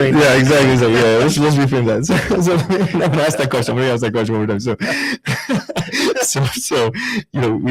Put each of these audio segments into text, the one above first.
Yeah, exactly. So yeah, let's reframe that. So I'm gonna ask that question. I'm gonna ask that question one more time. So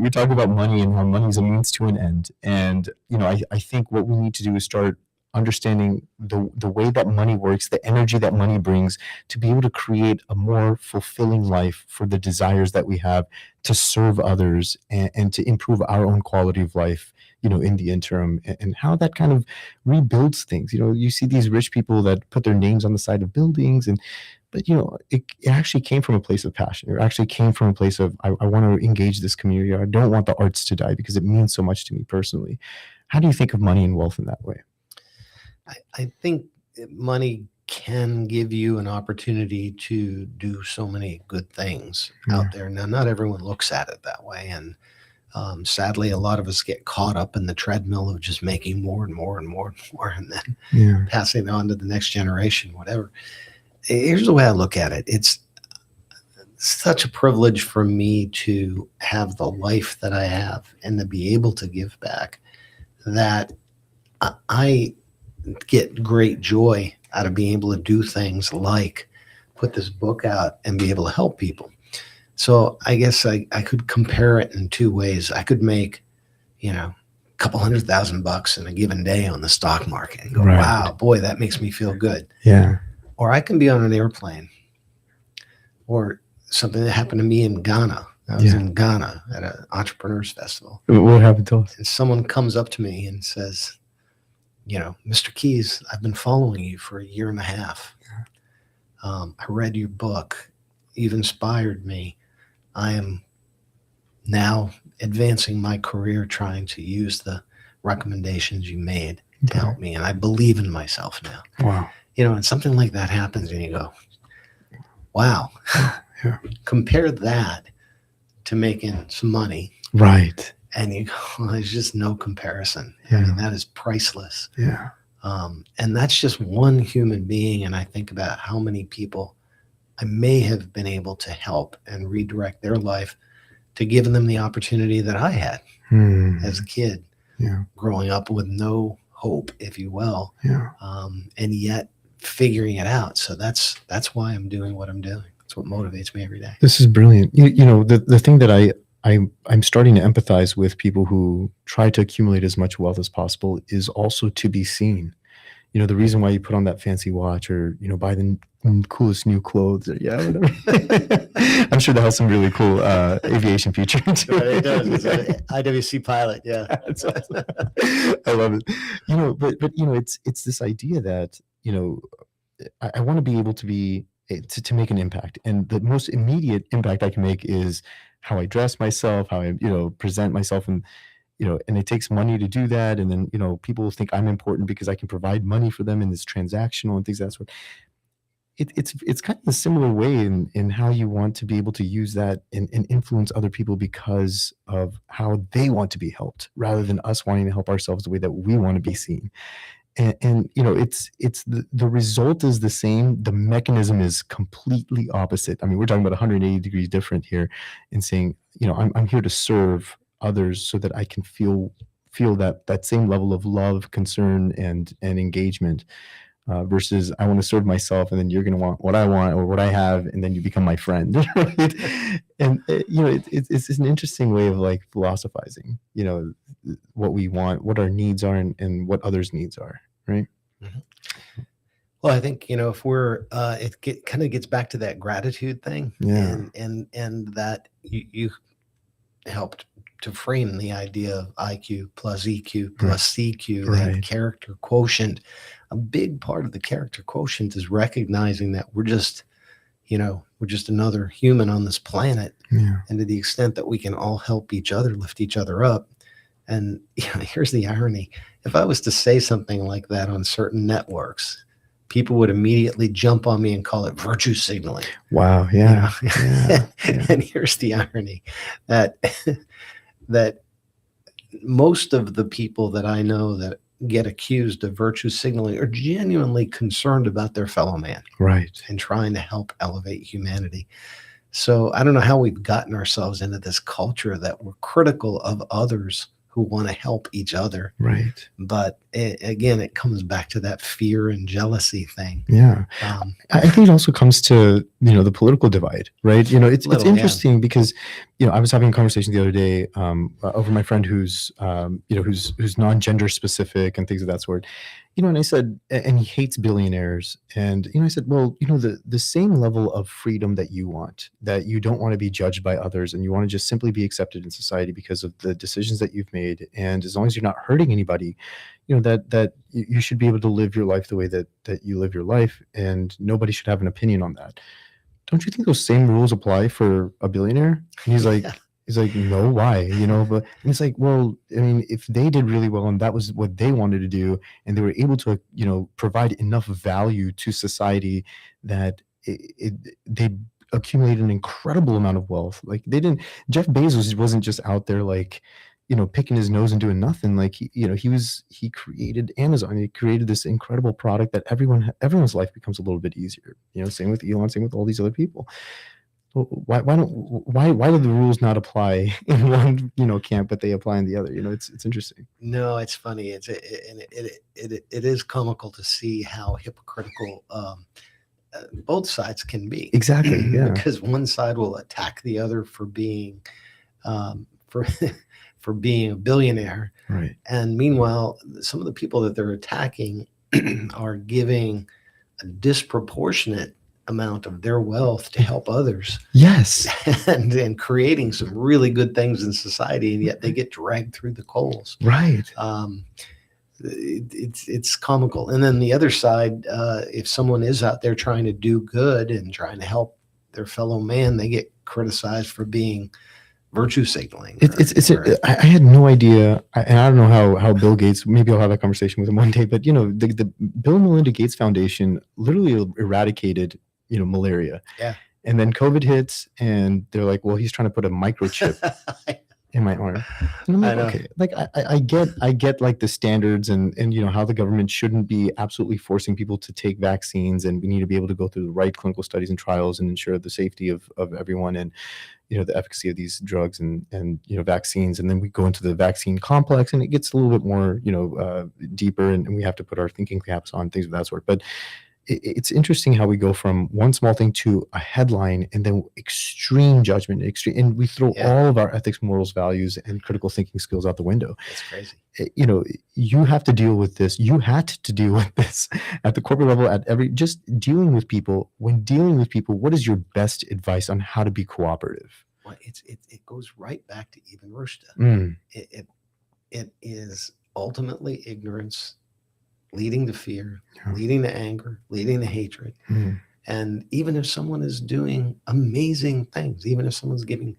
we talk about money and how money is a means to an end. And I think what we need to do is start understanding the way that money works, the energy that money brings, to be able to create a more fulfilling life for the desires that we have to serve others and to improve our own quality of life, in the interim, and how that kind of rebuilds things. You see these rich people that put their names on the side of buildings, but it actually came from a place of passion. It actually came from a place of, I want to engage this community. I don't want the arts to die because it means so much to me personally. How do you think of money and wealth in that way? I think money can give you an opportunity to do so many good things out there. Now, not everyone looks at it that way. And sadly, a lot of us get caught up in the treadmill of just making more and more and more and more, and then passing it on to the next generation, whatever. Here's the way I look at it. It's such a privilege for me to have the life that I have and to be able to give back, that I get great joy out of being able to do things like put this book out and be able to help people. So I guess I could compare it in two ways. I could make, a couple $100,000 in a given day on the stock market and go, wow, boy, that makes me feel good. Yeah. Or I can be on an airplane, or something that happened to me in Ghana. I was in Ghana at an entrepreneurs festival. What happened to us? And someone comes up to me and says, Mr. Keys, I've been following you for 1.5 years. I read your book. You've inspired me. I am now advancing my career trying to use the recommendations you made to help me. And I believe in myself now. Wow. And something like that happens and you go, wow. Yeah. Compare that to making some money. Right. And you go, well, there's just no comparison. Yeah. I mean, that is priceless. Yeah. And that's just one human being. And I think about how many people I may have been able to help and redirect their life to give them the opportunity that I had as a kid, growing up with no hope, if you will, and yet figuring it out. So that's why I'm doing what I'm doing. That's what motivates me every day. This is brilliant. The thing that I'm starting to empathize with people who try to accumulate as much wealth as possible is also to be seen. The reason why you put on that fancy watch or, buy the coolest new clothes or whatever. I'm sure that has some really cool aviation feature too. Right, it does. It's an IWC pilot. Yeah. That's awesome. I love it. But it's this idea that, I want to be able to be, to make an impact. And the most immediate impact I can make is how I dress myself, how I, present myself, and it takes money to do that. And then, people think I'm important because I can provide money for them, and it's transactional and things of that sort. It's kind of a similar way in how you want to be able to use that and influence other people because of how they want to be helped, rather than us wanting to help ourselves the way that we want to be seen. And it's the result is the same. The mechanism is completely opposite. I mean, we're talking about 180 degrees different here, in saying, I'm here to serve others so that I can feel that same level of love, concern, and engagement, versus I want to serve myself, and then you're going to want what I want or what I have, and then you become my friend. Right? And it's an interesting way of like philosophizing, what we want, what our needs are, and what others' needs are. Right. Mm-hmm. Well, I think, if we're, kind of gets back to that gratitude thing, and that you helped to frame the idea of IQ plus EQ plus CQ, that character quotient. A big part of the character quotient is recognizing that we're just another human on this planet. And to the extent that we can all help each other, lift each other up. And here's the irony. If I was to say something like that on certain networks, people would immediately jump on me and call it virtue signaling. Wow. Yeah. And here's the irony, that most of the people that I know that get accused of virtue signaling are genuinely concerned about their fellow man. Right. And trying to help elevate humanity. So I don't know how we've gotten ourselves into this culture that we're critical of others who want to help each other. Right. But again, it comes back to that fear and jealousy thing. Yeah. I think it also comes to, the political divide, right? It's Little, yeah. interesting because, I was having a conversation the other day over my friend who's non-gender specific and things of that sort. And I said, and he hates billionaires. And, I said, well, the same level of freedom that you want, that you don't want to be judged by others and you want to just simply be accepted in society because of the decisions that you've made. And as long as you're not hurting anybody, that you should be able to live your life the way that you live your life, and nobody should have an opinion on that. Don't you think those same rules apply for a billionaire? And he's like, Yeah. no, why? But and it's like, well, I mean, if they did really well and that was what they wanted to do, and they were able to, provide enough value to society that they accumulated an incredible amount of wealth. Like Jeff Bezos wasn't just out there like, picking his nose and doing nothing. Like he created Amazon. He created this incredible product that everyone's life becomes a little bit easier. Same with Elon, same with all these other people. Why do the rules not apply in one camp, but they apply in the other? It's interesting. No, it's funny. It is comical to see how hypocritical both sides can be. Exactly. Yeah. Because one side will attack the other for being for for being a billionaire, right? And meanwhile, some of the people that they're attacking are giving a disproportionate amount of their wealth to help others. Yes. and creating some really good things in society, and yet they get dragged through the coals. Right. It's comical. And then the other side, if someone is out there trying to do good and trying to help their fellow man, they get criticized for being virtue signaling. I had no idea, and I don't know how Bill Gates. Maybe I'll have that conversation with him one day. But the Bill and Melinda Gates Foundation literally eradicated malaria. Yeah. And then COVID hits, and they're like, "Well, he's trying to put a microchip in my arm." And I'm like, okay, like I get like the standards and how the government shouldn't be absolutely forcing people to take vaccines, and we need to be able to go through the right clinical studies and trials and ensure the safety of everyone and the efficacy of these drugs and vaccines. And then we go into the vaccine complex, and it gets a little bit more deeper, and we have to put our thinking caps on, things of that sort. But it's interesting how we go from one small thing to a headline and then extreme judgment, and we throw all of our ethics, morals, values, and critical thinking skills out the window. It's crazy. You have to deal with this. You had to deal with this at the corporate level, just dealing with people. When dealing with people, what is your best advice on how to be cooperative? Well, it goes right back to Ibn Rushd. It is ultimately ignorance leading to fear, leading to anger, leading to hatred. And even if someone is doing amazing things, even if someone's giving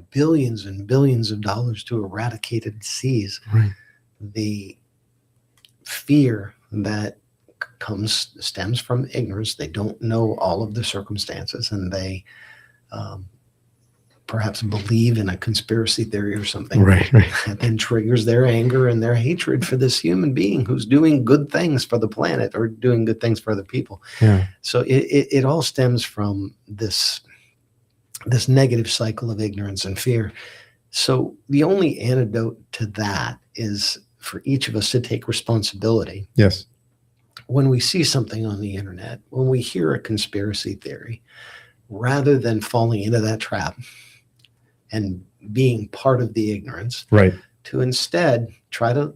billions and billions of dollars to eradicate a disease, the fear that stems from ignorance. They don't know all of the circumstances, and they perhaps believe in a conspiracy theory or something, right. That then triggers their anger and their hatred for this human being who's doing good things for the planet or doing good things for other people. Yeah. So it all stems from this negative cycle of ignorance and fear. So the only antidote to that is for each of us to take responsibility. Yes. When we see something on the internet, when we hear a conspiracy theory, rather than falling into that trap and being part of the ignorance, right, to instead try to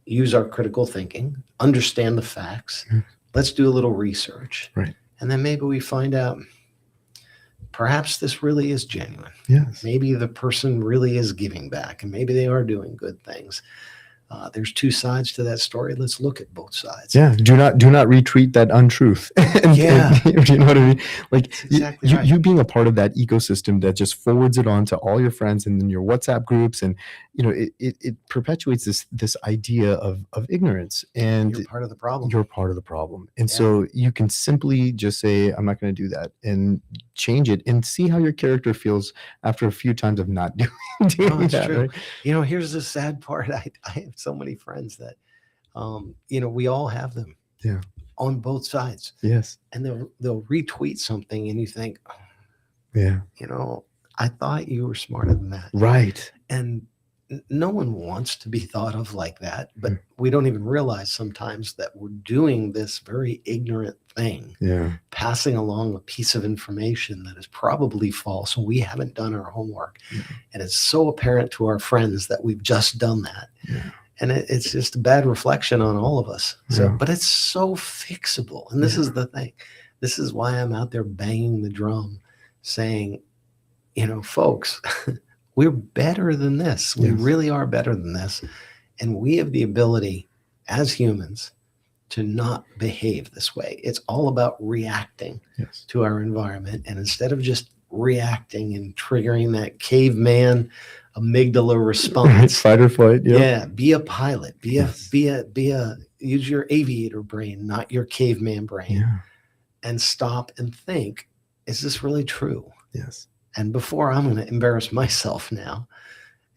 use our critical thinking, understand the facts. Let's do a little research. Right. And then maybe we find out perhaps this really is genuine. Yes. Maybe the person really is giving back, and maybe they are doing good things. There's two sides to that story. Let's look at both sides. Yeah. Do not retweet that untruth. Yeah. You know what I mean? Like exactly right. you being a part of that ecosystem that just forwards it on to all your friends and then your WhatsApp groups, and it perpetuates this idea of ignorance, and you're part of the problem. You're part of the problem. And so you can simply just say, I'm not going to do that, and change it and see how your character feels after a few times of not doing that. True. Right? Here's the sad part. I have so many friends that, we all have them. Yeah. On both sides. Yes. And they'll retweet something, and you think, yeah, I thought you were smarter than that. Right. And no one wants to be thought of like that, but Mm. we don't even realize sometimes that we're doing this very ignorant thing, Yeah. passing along a piece of information that is probably false. We haven't done our homework. Yeah. And it's so apparent to our friends that we've just done that. Yeah. And it's just a bad reflection on all of us. So, Yeah. but it's so fixable. And this Yeah. is the thing. This is why I'm out there banging the drum saying, folks, we're better than this. We Yes. really are better than this. And we have the ability as humans to not behave this way. It's all about reacting Yes. to our environment. And instead of just reacting and triggering that caveman amygdala response, Fight or flight. Yep. yeah, be a pilot, Yes. use your aviator brain, not your caveman brain, Yeah. and stop and think, is this really true? Yes. And before I'm going to embarrass myself now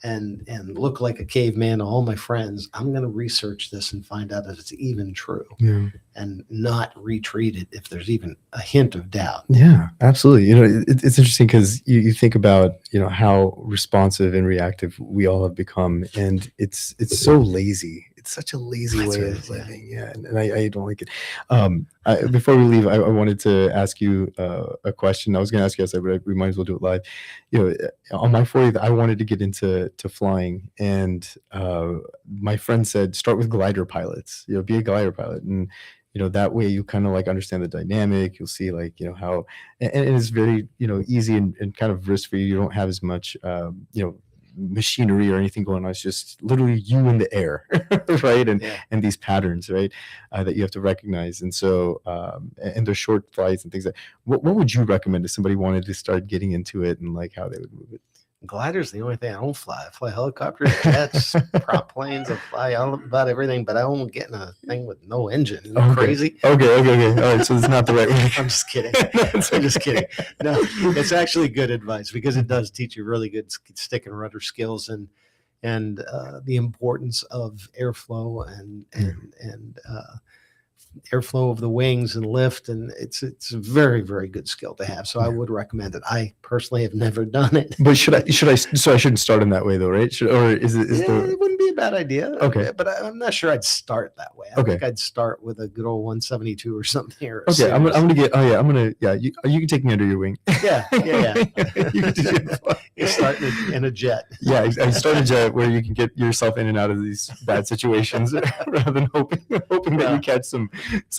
and look like a caveman to all my friends, I'm going to research this and find out if it's even true, Yeah. and not retreat it if there's even a hint of doubt. Yeah, absolutely. It's interesting because you think about, how responsive and reactive we all have become, and it's so lazy. It's such a lazy That's way right, of yeah. living. Yeah, and I don't like it. Before we leave, I wanted to ask you a question. I was going to ask you yesterday, but we might as well do it live. On my 40th, I wanted to get into flying, and my friend said, start with glider pilots. Be a glider pilot, and that way you kind of like understand the dynamic. You'll see like how, and it's very easy and kind of risk free. You don't have as much machinery or anything going on. It's just literally you in the air, right? And Yeah. and these patterns, right, that you have to recognize. And so and there's short flights and things like. What would you recommend if somebody wanted to start getting into it, and like how they would move it? Glider's the only thing I don't fly. I fly helicopters, jets, prop planes. I fly all about everything, but I won't get in a thing with no engine. Isn't that crazy? Okay. All right, so it's not the right way. I'm just kidding. I'm just kidding. No, it's actually good advice because it does teach you really good stick and rudder skills and the importance of airflow and airflow of the wings and lift, and it's a very, very good skill to have. So I would recommend it. I personally have never done it. But should I so I shouldn't start in that way though, right? It wouldn't be a bad idea. Okay. But I'm not sure I'd start that way. I think I'd start with a good old 172 or something. Okay, I'm gonna get. Oh yeah, you can take me under your wing. Yeah. You start in a jet. Yeah, I start a jet where you can get yourself in and out of these bad situations rather than hoping that you catch some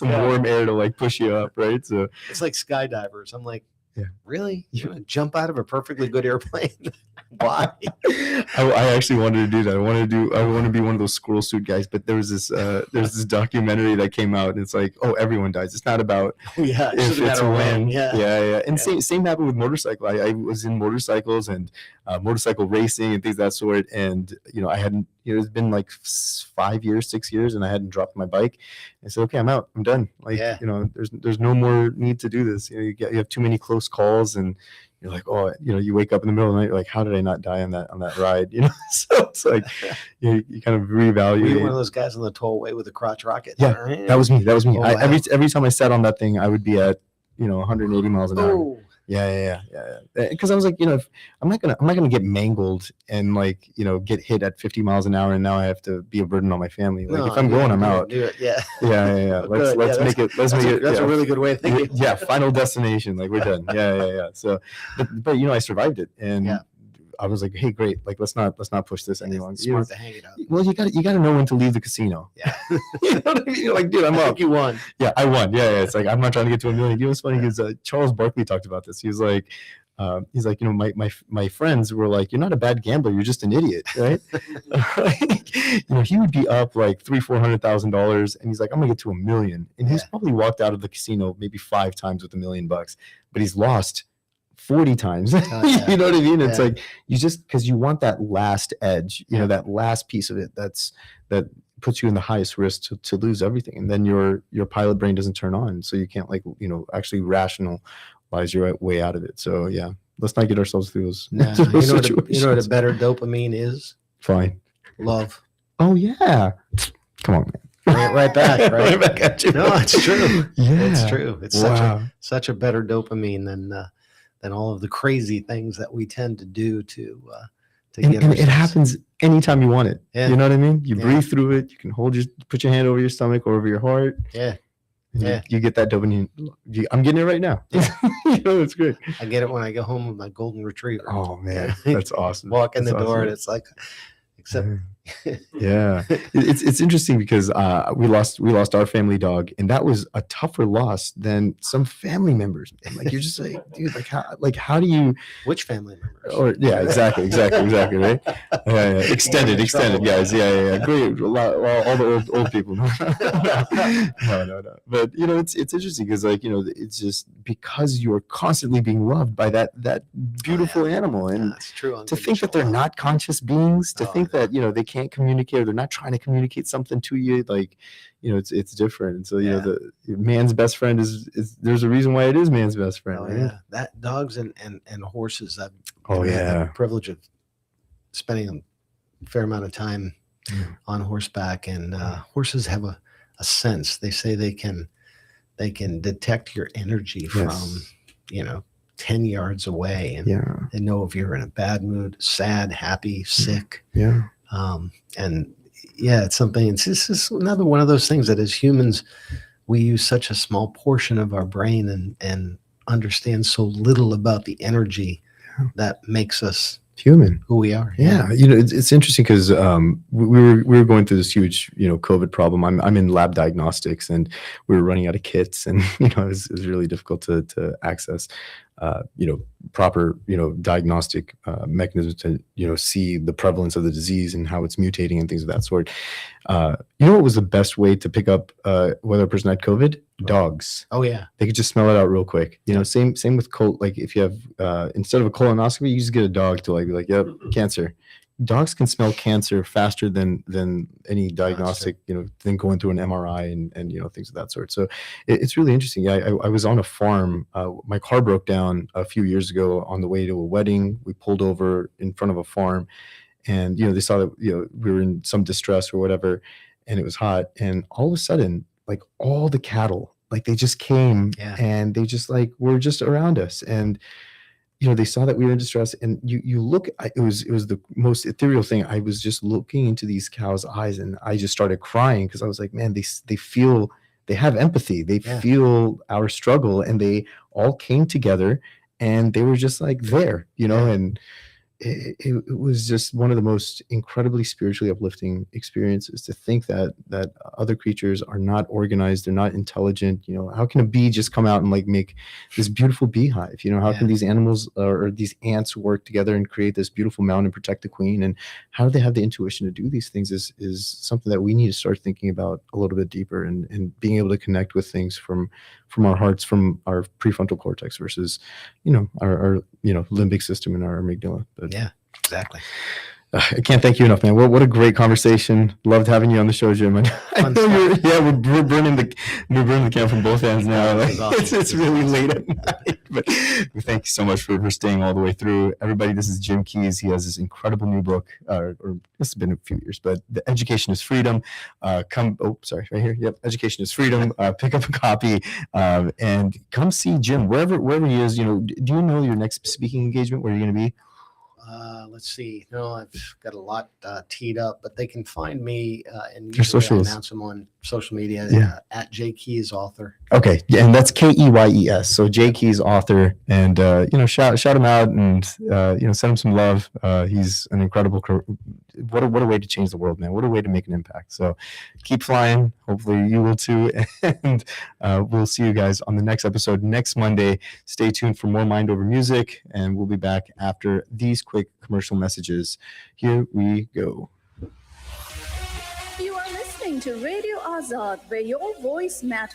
warm air to like push you up, right? So it's like skydivers. I'm like, yeah, really? You want to jump out of a perfectly good airplane? Why? I actually wanted to do that. I want to be one of those squirrel suit guys. But there's this documentary that came out, and it's like, oh, everyone dies. It's not about if it's when. Yeah. And same happened with motorcycle. I was in motorcycles and motorcycle racing and things of that sort. And I hadn't. It's been like 5 years, 6 years, and I hadn't dropped my bike. I said, okay, I'm out. I'm done. Like there's no more need to do this. You have too many close calls and. You're like, oh, you wake up in the middle of the night, you're like, how did I not die on that ride? So it's like you kind of reevaluate. Were you one of those guys on the tollway with the crotch rocket? Yeah, that was me. Oh, wow. Every time I sat on that thing, I would be at 180 miles an hour. Oh. Yeah. Because I was like, if I'm not gonna get mangled and like get hit at 50 miles an hour, and now I have to be a burden on my family. Like if I'm going, I'm out. Do it. Yeah. Yeah. Let's make it. That's a really good way of thinking. Yeah, final destination. Like we're done. Yeah. So, but I survived it, and I was like, hey, great. Like let's not push this any longer. Smart to hang it up. Well, you got to know when to leave the casino. Yeah. You know what I mean? You're like, dude, I'm up. You won. Yeah, I won. Yeah. It's like I'm not trying to get to $1 million. What's funny is Charles Barkley talked about this. He was like, my friends were like, you're not a bad gambler, you're just an idiot, right? He would be up like $300,000-$400,000, and he's like, I'm gonna get to $1 million, and he's probably walked out of the casino maybe 5 times with $1 million, but he's lost 40 times. You know what I mean? It's like you just because you want that last edge, that last piece of it that puts you in the highest risk to lose everything, and then your pilot brain doesn't turn on, so you can't actually rationalize your way out of it. So yeah, let's not get ourselves through those. You know what a better dopamine is? Fine. Love. Oh yeah. Come on, man. Right back. Right back at you. No, it's true. Yeah, it's true. It's such a better dopamine than all of the crazy things that we tend to do to to And, get and it ourselves. happens anytime you want it. Yeah. You know what I mean? You Yeah. breathe through it. You can put your hand over your stomach or over your heart. Yeah. And Yeah. you get that dopamine. I'm getting it right now. Yeah. It's great. I get it when I go home with my golden retriever. Oh man, that's awesome. Walk in That's the door awesome. and it's like, except Yeah, it's interesting because we lost our family dog, and that was a tougher loss than some family members. And like you're just like, dude, how do you? Which family members? Or yeah, exactly, right. Extended guys. Yeah. Great. All the old people. No. But it's interesting because it's just because you're constantly being loved by that beautiful animal, and that's true. to think that they're not conscious beings, to think that they can't communicate, or they're not trying to communicate something to you, like it's different. And so the man's best friend is there's a reason why it is man's best friend. Oh right? yeah, that dogs and horses. I've Oh had yeah. the privilege of spending a fair amount of time on horseback, and horses have a sense. They say they can detect your energy from 10 yards away, and they know if you're in a bad mood, sad, happy, sick. And it's something. This is another one of those things that as humans we use such a small portion of our brain and understand so little about the energy that makes us human, who we are. It's interesting because we were going through this huge COVID problem. I'm in lab diagnostics, and we were running out of kits, and it was really difficult to access proper diagnostic mechanisms to see the prevalence of the disease and how it's mutating and things of that sort. What was the best way to pick up whether a person had COVID? Dogs. Oh yeah, they could just smell it out real quick. Same with like if you have instead of a colonoscopy, you just get a dog to be like, yep, cancer. Dogs can smell cancer faster than any diagnostic than going through an MRI and things of that sort. So it's really interesting. I was on a farm. My car broke down a few years ago on the way to a wedding. We pulled over in front of a farm, and they saw that we were in some distress or whatever, and it was hot, and all of a sudden, like all the cattle, like they just came and they just were just around us, and they saw that we were in distress, and you look, it was the most ethereal thing. I was just looking into these cows' eyes, and I just started crying because I was like, man, they feel, they have empathy, they feel our struggle, and they all came together, and they were just there, and it was just one of the most incredibly spiritually uplifting experiences to think that other creatures are not organized, they're not intelligent. How can a bee just come out and make this beautiful beehive? How can these animals or these ants work together and create this beautiful mound and protect the queen? And how do they have the intuition to do these things is something that we need to start thinking about a little bit deeper, and being able to connect with things from our hearts, from our prefrontal cortex versus our limbic system and our amygdala. But exactly. I can't thank you enough, man. What a great conversation. Loved having you on the show, Jim. I know we're burning the camp from both ends now. It's really late at night, but thank you so much for staying all the way through. Everybody, this is Jim Keys. He has this incredible new book, or this has been a few years, but The Education is Freedom. Right here. Yep, Education is Freedom. Pick up a copy and come see Jim wherever he is. Do you know your next speaking engagement, where you're going to be? Let's see. No, I've got a lot teed up, but they can find me and your socials. I announce them on social media at J Keys Author. Okay, and that's Keyes. So J Keys Author, and shout him out, and send him some love. He's an incredible. What a way to change the world, man! What a way to make an impact. So keep flying. Hopefully you will too, and we'll see you guys on the next episode next Monday. Stay tuned for more Mind Over Music, and we'll be back after these quick commercial messages. Here we go. You are listening to Radio Azad, where your voice matters.